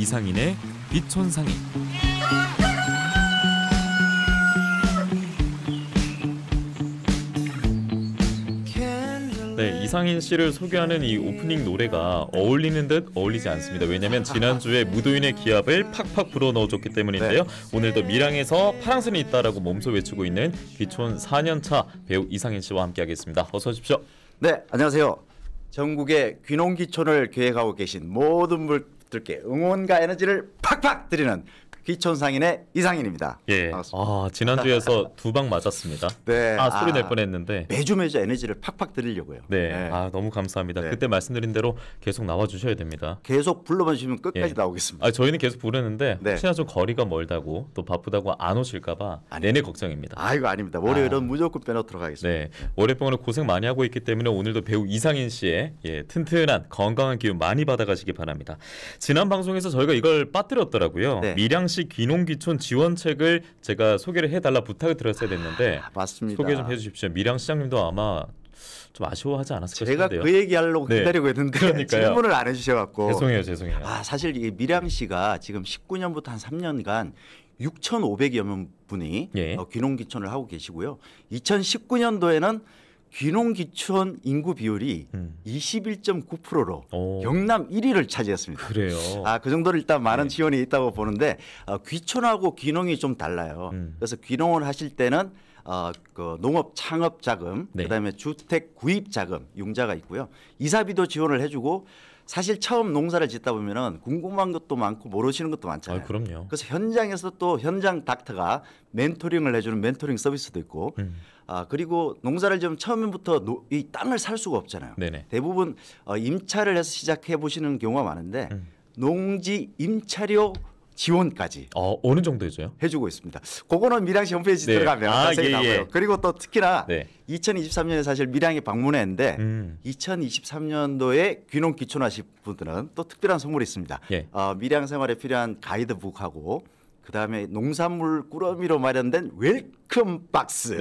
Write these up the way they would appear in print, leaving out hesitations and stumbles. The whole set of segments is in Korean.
이상인의 귀촌상인. 네, 이상인 씨를 소개하는 이 오프닝 노래가 어울리는 듯 어울리지 않습니다. 왜냐하면 지난주에 무도인의 기합을 팍팍 불어넣어줬기 때문인데요. 오늘도 밀양에서 파랑새는 있다라고 몸소 외치고 있는 귀촌 4년차 배우 이상인 씨와 함께하겠습니다. 어서 오십시오. 네, 안녕하세요. 전국의 귀농귀촌을 계획하고 계신 모든 분들께 응원과 에너지를 팍팍 드리는 귀촌상인의 이상인입니다. 예. 반갑습니다. 지난주에서 2방 맞았습니다. 네. 소리 낼 뻔했는데 매주 에너지를 팍팍 드리려고요. 네. 네. 너무 감사합니다. 네. 그때 말씀드린 대로 계속 나와 주셔야 됩니다. 계속 불러봐 주시면 끝까지 나오겠습니다. 저희는 계속 부르는데 혹시나 좀 거리가 멀다고 또 바쁘다고 안 오실까 봐 내내 걱정입니다. 이거 아닙니다. 월요일은 무조건 빼놓도록 하겠습니다. 네. 월요병으로 고생 많이 하고 있기 때문에 오늘도 배우 이상인 씨의 튼튼한 건강한 기운 많이 받아가시기 바랍니다. 지난 방송에서 저희가 이걸 빠뜨렸더라고요. 네. 밀양시 귀농귀촌 지원책을 제가 소개를 해달라 부탁을 드렸어야 됐는데 맞습니다. 소개 좀 해주십시오. 밀양시장님도 아마 좀 아쉬워하지 않았을까 싶은데요. 제가 그 얘기하려고 기다리고 있는데 그러니까요. 질문을 안 해주셔갖고 죄송해요. 사실 이 밀양시가 지금 19년부터 한 3년간 6,500여 분이 귀농귀촌을 하고 계시고요. 2019년도에는 귀농귀촌 인구 비율이 21.9%로 경남 1위를 차지했습니다. 그래요. 그 정도로 일단 많은 지원이 있다고 보는데 귀촌하고 귀농이 좀 달라요. 그래서 귀농을 하실 때는 그 농업 창업 자금, 그다음에 주택 구입 자금, 융자가 있고요. 이사비도 지원을 해주고. 사실 처음 농사를 짓다 보면은 궁금한 것도 많고 모르시는 것도 많잖아요. 그럼요. 그래서 현장에서 또 현장 닥터가 멘토링을 해주는 멘토링 서비스도 있고, 그리고 농사를 지으면 처음부터 이 땅을 살 수가 없잖아요. 네네. 대부분 임차를 해서 시작해 보시는 경우가 많은데 농지 임차료 지원까지 어느 정도 해줘요? 해주고 있습니다. 그거는 밀양시 홈페이지 들어가면 자세히 나와요. 그리고 또 특히나 2023년에 사실 밀양에 방문했는데 2023년도에 귀농 귀촌하신 분들은 또 특별한 선물이 있습니다. 밀양 생활에 필요한 가이드북하고 그다음에 농산물 꾸러미로 마련된 웰컴 박스.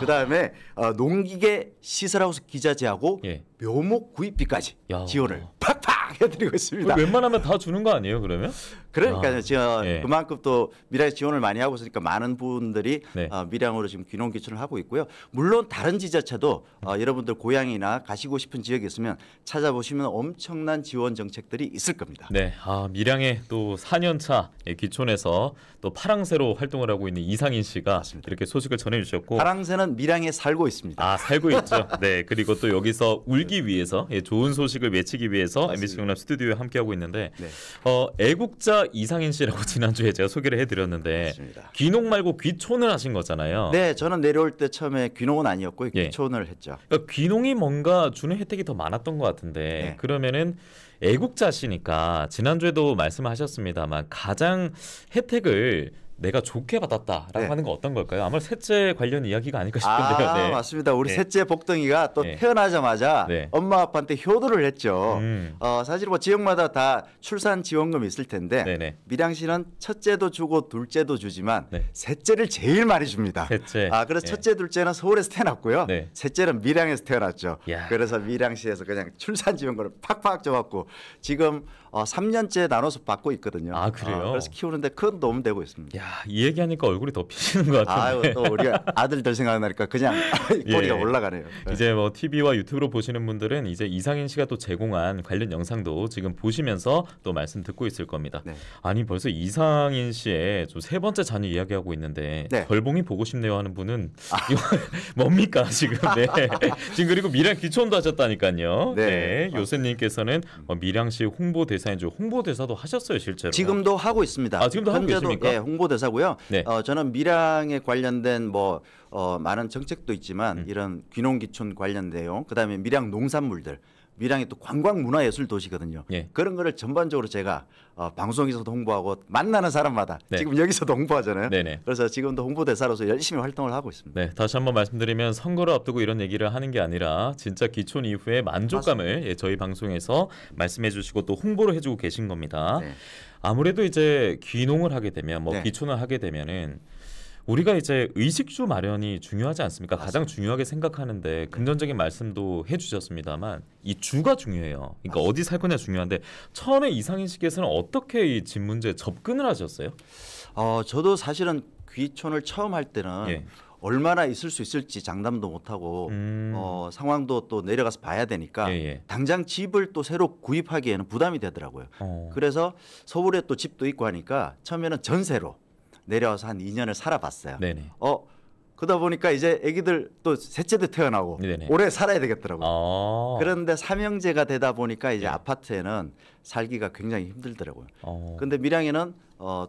그다음에 농기계 시설하우스 기자재하고 묘목 구입비까지 지원을 팍팍 해드리고 있습니다. 웬만하면 다 주는 거 아니에요, 그러면? 그러니까요. 제가 그만큼 또 밀양에 지원을 많이 하고 있으니까 많은 분들이 밀양으로 지금 귀농귀촌을 하고 있고요. 물론 다른 지자체도 여러분들 고향이나 가시고 싶은 지역이 있으면 찾아보시면 엄청난 지원 정책들이 있을 겁니다. 네, 밀양에 또 4년차 귀촌에서 또 파랑새로 활동을 하고 있는 이상인 씨가 이렇게 소식을 전해주셨고, 파랑새는 밀양에 살고 있습니다. 살고 있죠. 네, 그리고 또 여기서 울기 위해서 좋은 소식을 외치기 위해서 MBC 경남 스튜디오에 함께하고 있는데 애국자 이상인 씨라고 지난주에 제가 소개를 해드렸는데 귀농 말고 귀촌을 하신 거잖아요. 네, 저는 내려올 때 처음에 귀농은 아니었고 귀촌을 했죠. 그러니까 귀농이 뭔가 주는 혜택이 더 많았던 것 같은데 그러면은 애국자시니까 지난주에도 말씀하셨습니다만 가장 혜택을 내가 좋게 받았다라고 하는 건 어떤 걸까요? 아마 셋째 관련 이야기가 아닐까 싶은데요. 맞습니다. 우리 셋째 복덩이가 또 태어나자마자 엄마 아빠한테 효도를 했죠. 사실 뭐 지역마다 다 출산 지원금이 있을 텐데 밀양시는 첫째도 주고 둘째도 주지만 셋째를 제일 많이 줍니다. 그래서 첫째, 둘째는 서울에서 태어났고요. 셋째는 밀양에서 태어났죠. 그래서 밀양시에서 그냥 출산 지원금을 팍팍 줘갖고 지금 3년째 나눠서 받고 있거든요. 그래요? 그래서 키우는데 큰 도움 되고 있습니다. 이 얘기하니까 얼굴이 더 피시는 것 같은데. 또 우리 아들들 생각나니까 그냥 꼬리가 올라가네요. 이제 뭐 TV와 유튜브로 보시는 분들은 이제 이상인 씨가 또 제공한 관련 영상도 지금 보시면서 또 말씀 듣고 있을 겁니다. 아니 벌써 이상인 씨의 좀 세 번째 자녀 이야기하고 있는데 별봉이 보고 싶네요 하는 분은 이거 뭡니까 지금? 지금 그리고 밀양 귀촌도 하셨다니까요. 요새님께서는 밀양시 홍보대사인 줄 홍보대사도 하셨어요 실제로. 지금도 하고 있습니다. 지금도 하고 계십니까? 홍보대사고요. 저는 밀양에 관련된 많은 정책도 있지만 이런 귀농귀촌 관련 내용, 그다음에 밀양 농산물들, 밀양이 또 관광문화예술 도시거든요. 그런 거를 전반적으로 제가 방송에서도 홍보하고 만나는 사람마다 지금 여기서도 홍보하잖아요. 그래서 지금도 홍보대사로서 열심히 활동을 하고 있습니다. 다시 한번 말씀드리면 선거를 앞두고 이런 얘기를 하는 게 아니라 진짜 귀촌 이후에 만족감을 저희 방송에서 말씀해 주시고 또 홍보를 해주고 계신 겁니다. 아무래도 이제 귀농을 하게 되면 귀촌을 하게 되면은 우리가 이제 의식주 마련이 중요하지 않습니까? 맞습니다. 가장 중요하게 생각하는데 금전적인 말씀도 해주셨습니다만 이 주가 중요해요. 그러니까 맞습니다. 어디 살 거냐 중요한데 처음에 이상인 씨께서는 어떻게 이 집 문제에 접근을 하셨어요? 저도 사실은 귀촌을 처음 할 때는 얼마나 있을 수 있을지 장담도 못하고 상황도 또 내려가서 봐야 되니까 당장 집을 또 새로 구입하기에는 부담이 되더라고요. 그래서 서울에 또 집도 있고 하니까 처음에는 전세로 내려와서 한 2년을 살아봤어요. 네네. 그러다 보니까 이제 아기들 또 셋째도 태어나고 네네. 오래 살아야 되겠더라고요. 그런데 삼형제가 되다 보니까 이제 아파트에는 살기가 굉장히 힘들더라고요. 그런데 밀양에는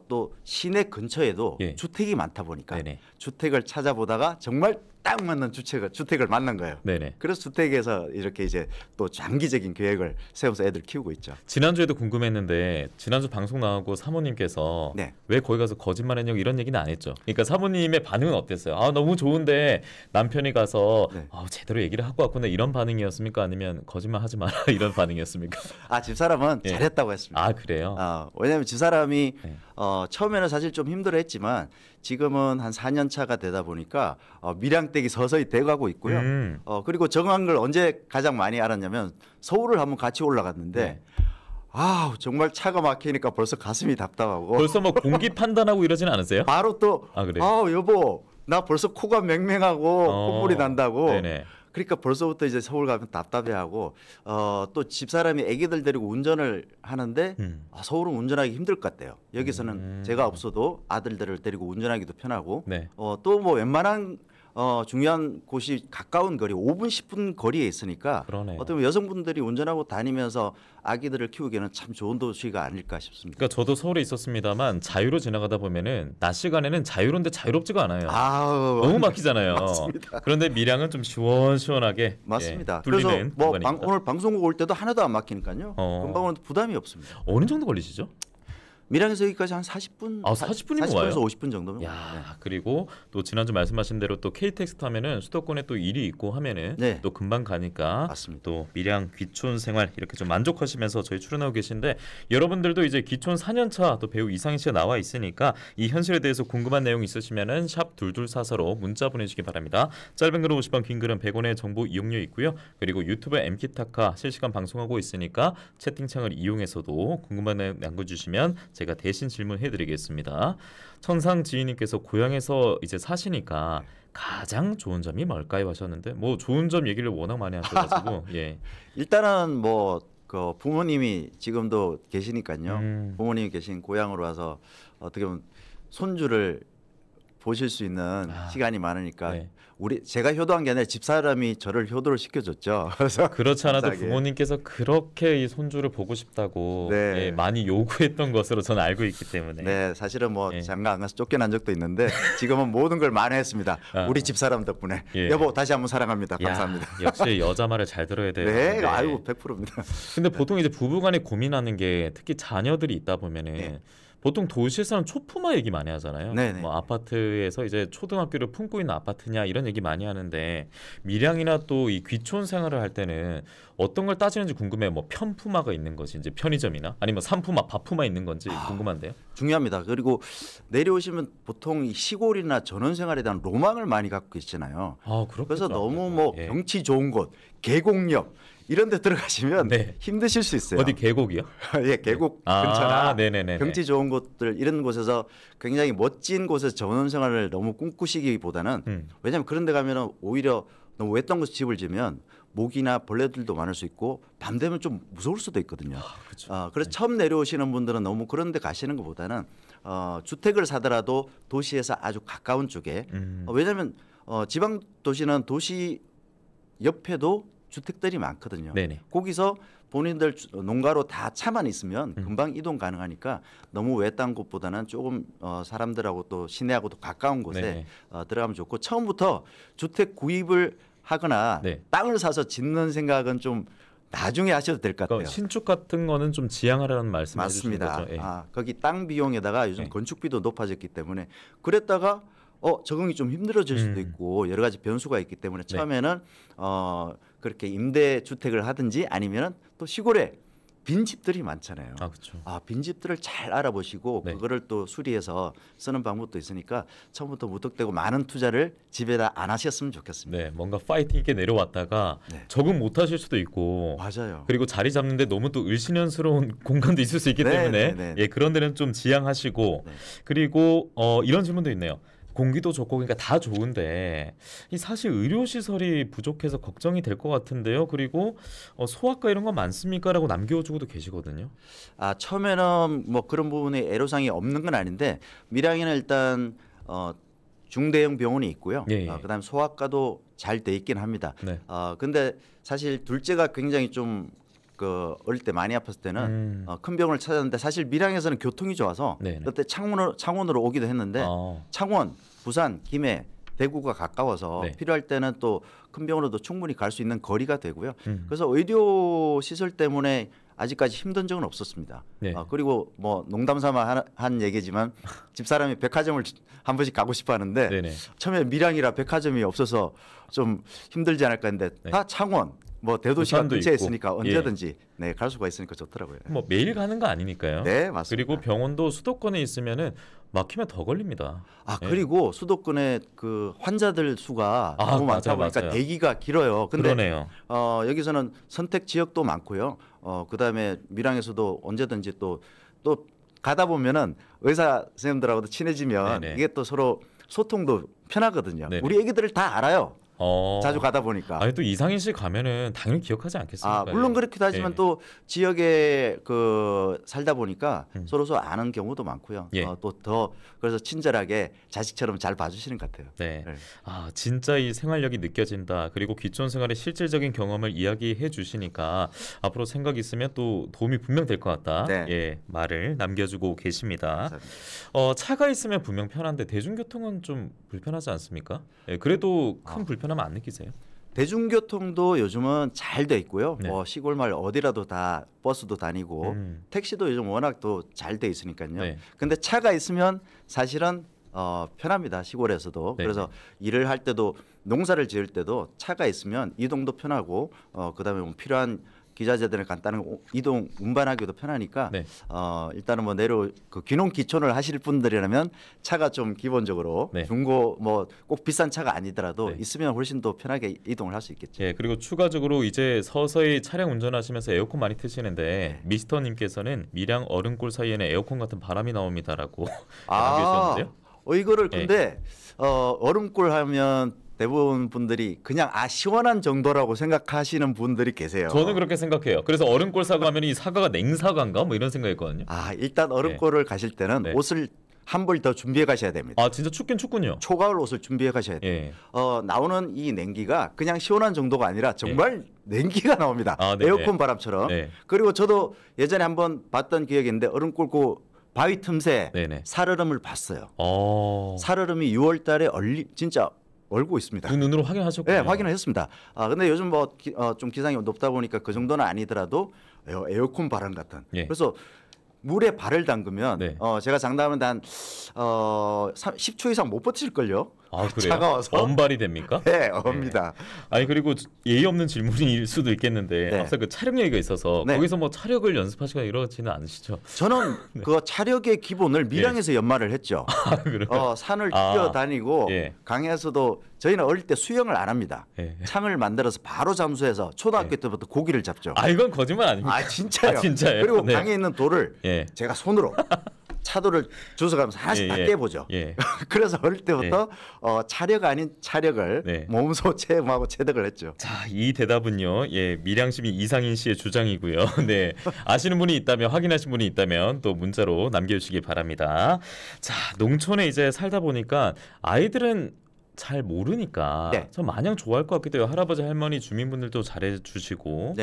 또 시내 근처에도 주택이 많다 보니까 네네. 주택을 찾아보다가 정말 딱 맞는 주택을 만난 거예요. 네네. 그래서 주택에서 이렇게 이제 또 장기적인 계획을 세워서 애들 키우고 있죠. 지난주에도 궁금했는데 지난주 방송 나오고 사모님께서 왜 거기 가서 거짓말했냐고 이런 얘기는 안 했죠. 그러니까 사모님의 반응은 어땠어요? 너무 좋은데 남편이 가서 제대로 얘기를 하고 왔구나 이런 반응이었습니까? 아니면 거짓말 하지 마라 이런 반응이었습니까? 집사람은 잘했다고 했습니다. 그래요? 왜냐하면 집사람이 처음에는 사실 좀 힘들어했지만 지금은 한 4년 차가 되다 보니까 밀양댁이 서서히 돼가고 있고요. 그리고 정한 걸 언제 가장 많이 알았냐면 서울을 한번 같이 올라갔는데 정말 차가 막히니까 벌써 가슴이 답답하고 벌써 뭐 공기 판단하고 이러지는 않으세요? 바로 또 여보 나 벌써 코가 맹맹하고 콧물이 난다고. 네네. 그러니까 벌써부터 이제 서울 가면 답답해하고 또 집사람이 아기들 데리고 운전을 하는데 서울은 운전하기 힘들 것 같대요. 여기서는 제가 없어도 아들들을 데리고 운전하기도 편하고 또 뭐 웬만한 중요한 곳이 가까운 거리 5분 10분 거리에 있으니까 어떻게 보면 여성분들이 운전하고 다니면서 아기들을 키우기에는 참 좋은 도시가 아닐까 싶습니다. 그러니까 저도 서울에 있었습니다만 자유로 지나가다 보면은 낮 시간에는 자유로운데 자유롭지가 않아요. 너무 막히잖아요. 맞습니다. 그런데 밀양은 좀 시원시원하게 맞습니다. 그래서 뭐 오늘 방송국 올 때도 하나도 안 막히니까요. 금방 오는데 부담이 없습니다. 어느 정도 걸리시죠? 밀양에서 여기까지 한 40분, 40분이면 와요? 40분에서 50분 정도면. 그리고 또 지난주 말씀하신 대로 또 KTX 타면은 수도권에 또 일이 있고 하면은 또 금방 가니까 맞습니다. 또 밀양 귀촌 생활 이렇게 좀 만족하시면서 저희 출연하고 계신데 여러분들도 이제 귀촌 4년차 또 배우 이상인 씨가 나와 있으니까 이 현실에 대해서 궁금한 내용 있으시면은 샵 2244로 문자 보내주시기 바랍니다. 짧은 글은 50원, 긴 글은 100원의 정보 이용료 있고요. 그리고 유튜브 MK타카 실시간 방송하고 있으니까 채팅창을 이용해서도 궁금한 내용 남겨주시면 제가 대신 질문해드리겠습니다. 천상 지인님께서 고향에서 이제 사시니까 가장 좋은 점이 뭘까요 하셨는데 뭐 좋은 점 얘기를 워낙 많이 하셔가지고 일단은 뭐 그 부모님이 지금도 계시니까요. 부모님이 계신 고향으로 와서 어떻게 보면 손주를 보실 수 있는 시간이 많으니까 제가 효도한 게 아니라 집사람이 저를 효도를 시켜줬죠. 그래서 그렇지 않아도 부모님께서 그렇게 이 손주를 보고 싶다고 많이 요구했던 것으로 저는 알고 있기 때문에 사실은 뭐 장가 안 가서 쫓겨난 적도 있는데 지금은 모든 걸 만회했습니다. 우리 집사람 덕분에. 여보 다시 한번 사랑합니다. 감사합니다. 역시 여자 말을 잘 들어야 돼요. 아이고 100%입니다. 근데 보통 이제 부부간에 고민하는 게 특히 자녀들이 있다 보면은 보통 도시에서는 초품화 얘기 많이 하잖아요. 뭐 아파트에서 이제 초등학교를 품고 있는 아파트냐 이런 얘기 많이 하는데 밀양이나 또 이 귀촌 생활을 할 때는 어떤 걸 따지는지 궁금해요. 뭐 편품화가 있는 것이 이제 편의점이나 아니면 산품화, 밥품화 있는 건지 궁금한데요. 중요합니다. 그리고 내려오시면 보통 이 시골이나 전원생활에 대한 로망을 많이 갖고 계시잖아요. 그래서 너무 뭐 경치 좋은 곳, 계곡역 이런 데 들어가시면 힘드실 수 있어요. 어디 계곡이요? 계곡 근처나 경치 좋은 곳들 이런 곳에서 굉장히 멋진 곳에서 전원생활을 너무 꿈꾸시기보다는 왜냐하면 그런 데 가면 오히려 너무 외딴 곳에 집을 지으면 모기나 벌레들도 많을 수 있고 밤 되면 좀 무서울 수도 있거든요. 그래서 처음 내려오시는 분들은 너무 그런 데 가시는 것보다는 주택을 사더라도 도시에서 아주 가까운 쪽에 왜냐하면 지방 도시는 도시 옆에도 주택들이 많거든요. 거기서 본인들 농가로 다 차만 있으면 금방 이동 가능하니까 너무 외딴 곳보다는 조금 사람들하고 또 시내하고도 가까운 곳에 들어가면 좋고 처음부터 주택 구입을 하거나 땅을 사서 짓는 생각은 좀 나중에 하셔도 될 것 같아요. 신축 같은 거는 좀 지양하라는 말씀을 맞습니다. 해주신 거죠? 거기 땅 비용에다가 요즘 건축비도 높아졌기 때문에 그랬다가 적응이 좀 힘들어질 수도 있고 여러 가지 변수가 있기 때문에 처음에는 그렇게 임대 주택을 하든지 아니면 또 시골에 빈집들이 많잖아요. 그렇죠. 빈집들을 잘 알아보시고 네. 그거를 또 수리해서 쓰는 방법도 있으니까 처음부터 무턱대고 많은 투자를 집에다 안 하셨으면 좋겠습니다. 네, 뭔가 파이팅 있게 내려왔다가 네. 적응 못 하실 수도 있고 맞아요. 그리고 자리 잡는데 너무 또 을씨년스러운 공간도 있을 수 있기 네, 때문에 네, 네. 예, 그런 데는 좀 지양하시고 네. 그리고 이런 질문도 있네요. 공기도 좋고 그러니까 다 좋은데 사실 의료시설이 부족해서 걱정이 될 것 같은데요. 그리고 소아과 이런 거 많습니까?라고 남겨주고도 계시거든요. 처음에는 뭐 그런 부분에 애로사항이 없는 건 아닌데 밀양에는 일단 중대형 병원이 있고요. 예. 그다음 소아과도 잘 돼 있긴 합니다. 네. 근데 사실 둘째가 굉장히 좀 어릴 때 많이 아팠을 때는 큰 병원을 찾았는데 사실 밀양에서는 교통이 좋아서 네네. 그때 창원으로 오기도 했는데 창원, 부산, 김해, 대구가 가까워서 네. 필요할 때는 또 큰 병원으로도 충분히 갈 수 있는 거리가 되고요. 그래서 의료 시설 때문에 아직까지 힘든 적은 없었습니다. 네. 그리고 뭐 농담삼아 한 얘기지만 집사람이 백화점을 한 번씩 가고 싶어 하는데 네네. 처음에 밀양이라 백화점이 없어서 좀 힘들지 않을까 했는데 네. 다 창원 뭐 대도시가 근처에 있으니까 언제든지 예. 네, 갈 수가 있으니까 좋더라고요. 뭐 매일 가는 거 아니니까요. 네, 맞습니다. 그리고 병원도 수도권에 있으면은 막히면 더 걸립니다. 그리고 수도권에 그 환자들 수가 너무 많다 보니까 맞아요. 대기가 길어요. 근데 그러네요. 여기서는 선택 지역도 많고요. 그다음에 밀양에서도 언제든지 또 가다 보면은 의사 선생님들하고도 친해지면 네네. 이게 또 서로 소통도 편하거든요. 네네. 우리 애기들을 다 알아요. 자주 가다 보니까. 또 이상인 씨 가면은 당연히 기억하지 않겠습니까? 물론 그렇기도 하지만 또 지역에 살다 보니까 서로 아는 경우도 많고요. 또 더 그래서 친절하게 자식처럼 잘 봐주시는 것 같아요. 네. 진짜 이 생활력이 느껴진다. 그리고 귀촌 생활의 실질적인 경험을 이야기해 주시니까 앞으로 생각 있으면 또 도움이 분명 될 것 같다. 네. 예, 말을 남겨주고 계십니다. 차가 있으면 분명 편한데 대중교통은 좀 불편하지 않습니까? 그래도 큰 불편함은 안 느끼세요? 대중교통도 요즘은 잘 돼 있고요. 네. 시골 마을 어디라도 다 버스도 다니고 택시도 요즘 워낙 또 잘 돼 있으니까요. 네. 근데 차가 있으면 사실은 편합니다. 시골에서도. 네. 그래서 일을 할 때도 농사를 지을 때도 차가 있으면 이동도 편하고 그다음에 뭐 필요한 기자재들을 간단한 이동 운반하기도 편하니까 네. 일단은 뭐 귀농 귀촌을 하실 분들이라면 차가 좀 기본적으로 네. 중고 뭐 꼭 비싼 차가 아니더라도 네. 있으면 훨씬 더 편하게 이동을 할 수 있겠죠. 예, 그리고 추가적으로 이제 서서히 차량 운전하시면서 에어컨 많이 트시는데 네. 미스터님께서는 밀양 얼음골 사이에는 에어컨 같은 바람이 나옵니다라고 남겨주셨는데요. 이거를 근데 얼음골 하면 대부분 분들이 그냥 시원한 정도라고 생각하시는 분들이 계세요. 저는 그렇게 생각해요. 그래서 얼음골 사과 하면 이 사과가 냉사과인가 뭐 이런 생각했거든요. 일단 얼음골을 가실 때는 옷을 한 벌 더 준비해 가셔야 됩니다. 진짜 춥긴 춥군요. 초가을 옷을 준비해 가셔야 돼요. 나오는 이 냉기가 그냥 시원한 정도가 아니라 정말 냉기가 나옵니다. 에어컨 바람처럼. 그리고 저도 예전에 한번 봤던 기억이 있는데 얼음골 바위 틈새 살얼음을 봤어요. 살얼음이 6월 달에 진짜 얼고 있습니다. 그 눈으로 확인하셨군요. 네, 확인을 했습니다. 근데 요즘 뭐 좀 기상이 높다 보니까 그 정도는 아니더라도 에어컨 바람 같은. 그래서 물에 발을 담그면 제가 장담하면 한 10초 이상 못 버티실 걸요. 그래요? 차가워서. 언발이 됩니까? 네, 옵니다. 그리고 예의 없는 질문일 수도 있겠는데 앞서 그 차력 얘기가 있어서 거기서 뭐 차력을 연습하시거나 이러지는 않으시죠? 저는 그 차력의 기본을 밀양에서 연마를 했죠. 산을 뛰어다니고 강에서도 저희는 어릴 때 수영을 안 합니다. 창을 만들어서 바로 잠수해서 초등학교 때부터 고기를 잡죠. 이건 거짓말 아닙니까? 진짜요. 진짜예요? 그리고 강에 있는 돌을 제가 손으로 차돌을 주워가면서 하나씩 다 깨보죠. 그래서 어릴 때부터 차력 아닌 차력을 몸소 체험하고 체득을 했죠. 이 대답은요. 밀양시민 이상인 씨의 주장이고요. 네, 아시는 분이 있다면 확인하신 분이 있다면 또 문자로 남겨주시기 바랍니다. 농촌에 이제 살다 보니까 아이들은 잘 모르니까 전 마냥 좋아할 것 같기도 해요. 할아버지 할머니 주민분들도 잘해주시고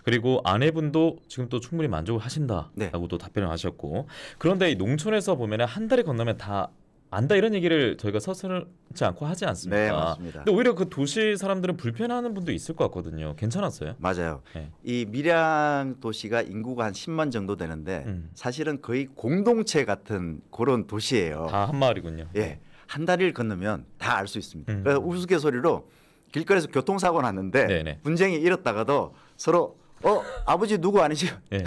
그리고 아내분도 지금 또 충분히 만족을 하신다라고 또 답변을 하셨고 그런데 이 농촌에서 보면 한 달이 건너면 다 안다 이런 얘기를 저희가 서슴지 않고 하지 않습니까? 네, 맞습니다. 근데 오히려 그 도시 사람들은 불편해하는 분도 있을 것 같거든요. 괜찮았어요? 맞아요. 이 밀양 도시가 인구가 한 10만 정도 되는데 사실은 거의 공동체 같은 그런 도시예요. 다 한 마을이군요. 한 다리를 건너면 다 알 수 있습니다. 그래서 우스갯소리로 길거리에서 교통사고 났는데 분쟁이 일었다가도 서로 아버지 누구 아니지? 예.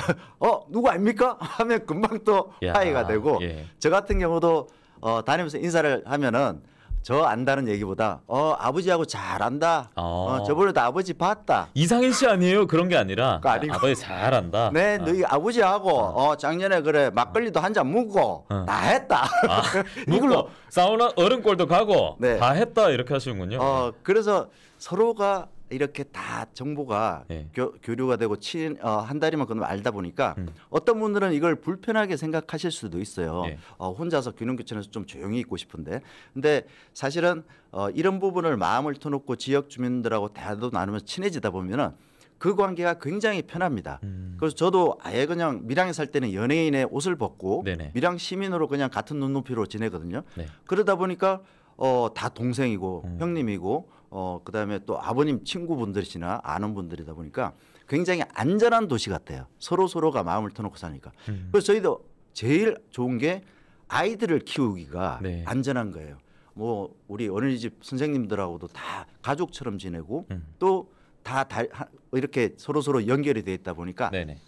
누구 아닙니까? 하면 금방 또 화해가 되고 예. 저 같은 경우도 다니면서 인사를 하면은 저 안다는 얘기보다 아버지하고 잘 안다. 저번에도 아버지 봤다. 이상인 씨 아니에요? 그런 게 아니라 아버지 잘 안다. 네, 너희 아버지하고 작년에 그래 막걸리도 한 잔 묵고 다 했다. 이걸로 사우나 얼음골도 가고 네. 다 했다 이렇게 하시는군요. 그래서 서로가 이렇게 다 정보가 네. 교류가 되고 한 달이만 그러면 알다 보니까 어떤 분들은 이걸 불편하게 생각하실 수도 있어요. 네. 혼자서 균형교천에서 좀 조용히 있고 싶은데, 근데 사실은 이런 부분을 마음을 터놓고 지역 주민들하고 대화도 나누면서 친해지다 보면은 그 관계가 굉장히 편합니다. 그래서 저도 아예 그냥 밀양에 살 때는 연예인의 옷을 벗고 네네. 밀양 시민으로 그냥 같은 눈높이로 지내거든요. 네. 그러다 보니까 다 동생이고 형님이고 그다음에 또 아버님 친구분들이나 아는 분들이다 보니까 굉장히 안전한 도시 같아요. 서로가 마음을 터놓고 사니까. 그래서 저희도 제일 좋은 게 아이들을 키우기가 네. 안전한 거예요. 뭐 우리 어린이집 선생님들하고도 다 가족처럼 지내고 또 다 이렇게 서로 연결이 돼 있다 보니까 네네.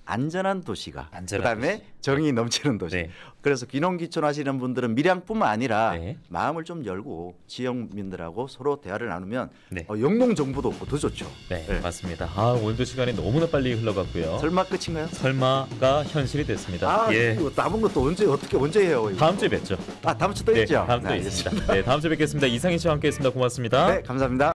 안전한 도시가 그다음에 정이 넘치는 도시. 네. 그래서 귀농귀촌 하시는 분들은 밀양뿐만 아니라 네. 마음을 좀 열고 지역민들하고 서로 대화를 나누면 네. 영농 정보도 없고 더 좋죠. 네, 맞습니다. 오늘도 시간이 너무나 빨리 흘러갔고요. 설마 끝인가요? 설마가 현실이 됐습니다. 예. 남은 것도 언제 해요? 다음 주에 뵙죠. 다음 주 또 있죠. 다음 주에 있습니다. 네, 다음 주에 뵙겠습니다. 이상인 씨와 함께했습니다. 고맙습니다. 네, 감사합니다.